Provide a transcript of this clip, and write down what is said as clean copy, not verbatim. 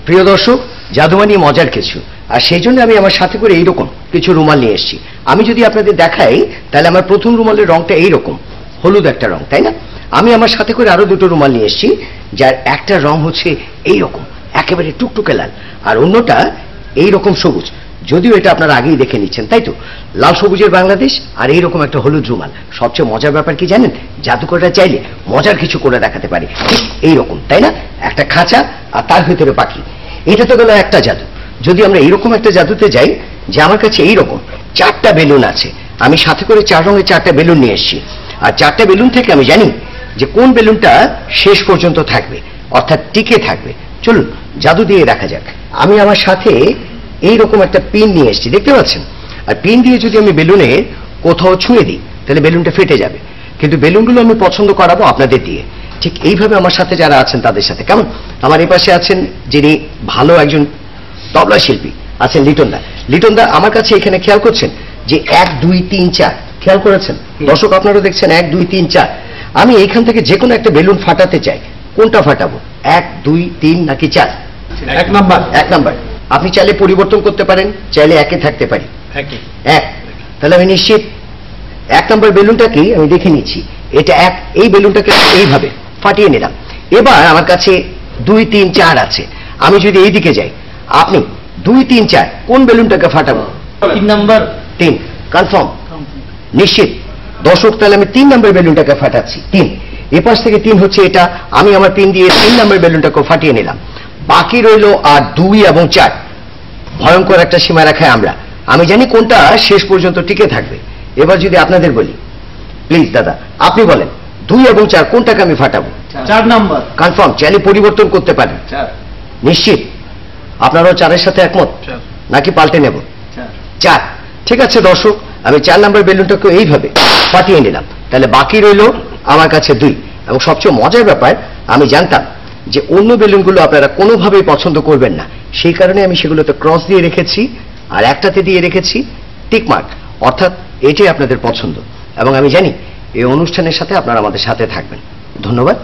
প্রিয় দর্শক, জাদু মানে মজার কিছু, আর সেই জন্য আমি আমার সাথে করে এইরকম কিছু রুমাল নিয়ে এসেছি। আমি যদি আপনাদের দেখাই তাহলে আমার প্রথম রুমালের রংটা এইরকম হলুদ একটা রং, তাই না? আমি আমার সাথে করে আরো দুটো রুমাল নিয়ে এসেছি, যার একটা রং হচ্ছে এইরকম একেবারে টুকটুকে লাল, আর অন্যটা এইরকম সবুজ। যদিও এটা আপনারা আগেই দেখে নিচ্ছেন, তাই তো? লাল সবুজের বাংলাদেশ আর এইরকম একটা হলুদ রুমাল। সবচেয়ে মজার ব্যাপার কি জানেন? জাদুকররা চাইলে মজার কিছু করে দেখাতে পারে, ঠিক এইরকম, তাই না? একটা খাঁচা আর তার ভিতরে পাখি। এটা তো গেল একটা জাদু। যদি আমরা এইরকম একটা জাদুতে যাই যে আমার কাছে এইরকম 4টা বেলুন আছে, আমি সাথে করে 4 রঙের 4টা বেলুন নিয়ে এসেছি, আর 4টা বেলুন থেকে আমি জানি যে কোন বেলুনটা শেষ পর্যন্ত থাকবে, অর্থাৎ টিকে থাকবে। চলুন জাদু দিয়ে দেখা যাক। আমি আমার সাথে এইরকম একটা পিন নিয়ে এসেছি, দেখতে পাচ্ছেন? আর পিন দিয়ে যদি আমি বেলুনে কোথাও ছুঁয়ে দিই তাহলে বেলুনটা ফেটে যাবে, কিন্তু বেলুনগুলো আমি পছন্দ করাবো আপনাদের দিয়ে। ঠিক এইভাবে আমার সাথে যারা আছেন তাদের সাথে, কেমন? আমার এই পাশে আছেন যিনি ভালো একজন তবলা শিল্পী, আছেন লিটন দা। লিটন দা আমার কাছে এখানে খেয়াল করছেন যে 1 2 3 4, খেয়াল করেছেন? দর্শক আপনারা দেখছেন 1 2 3 4। আমি এইখান থেকে যে কোনো একটা বেলুন ফাটাতে চাই, কোনটা ফাটাবো? 1 2 3 নাকি 4? 1 নাম্বার। 1 নাম্বার। আপনি চাইলে পরিবর্তন করতে পারেন, চাইলে 1-এ থাকতে পারি। 1। তাহলে আমি নিশ্চিত 1 নম্বর বেলুনটাকে আমি দেখে নিচ্ছি, এটা 1। এই বেলুনটাকে এইভাবে ফাটিয়ে নিলাম। এবার আমার কাছে 2 3 4 আছে। আমি যদি এই দিকে যাই, আপনি 2 3 4 কোন বেলুনটাকে ফাটাবো? 3 নাম্বার। 3। কনফার্ম? নিশ্চিত? দর্শক, তাহলে আমি 3 নম্বর বেলুনটাকে ফাটাচ্ছি। 3। এপাশ থেকে 3 হচ্ছে এটা। আমি আমার পিন দিয়ে 3 নম্বর বেলুনটাকে ফাটিয়ে নিলাম। বাকি রইল আর 2 এবং 4। ভয়ঙ্কর একটা সীমা রেখায় আমরা। আমি জানি কোনটা শেষ পর্যন্ত টিকে থাকবে। এবার যদি আপনাদের বলি, প্লিজ দাদা আপনি বলেন 2 এবং 4 কোনটাকে আমি ফাটাবো? 4 নাম্বার। কনফার্ম? চাইলে পরিবর্তন করতে পারেন? 4। নিশ্চিত? আপনারাও 4-এর সাথে একমত নাকি পাল্টে নেব? 4। ঠিক আছে দর্শক, আমি 4 নম্বর বেলুনটাকে এইভাবে ফাটিয়ে নিলাম। তাহলে বাকি রইল আমার কাছে 2। এবং সবচেয়ে মজার ব্যাপার, আমি জানতাম যে অন্য বেলুনগুলো আপনারা কোনোভাবেই পছন্দ করবেন না, সেই কারণে আমি সেগুলোতে ক্রস দিয়ে রেখেছি, আর একটাতে দিয়ে রেখেছি টিক মার্ক, অর্থাৎ এটাই আপনাদের পছন্দ। এবং আমি জানি এই অনুষ্ঠানের সাথে আপনারা আমাদের সাথে থাকবেন। ধন্যবাদ।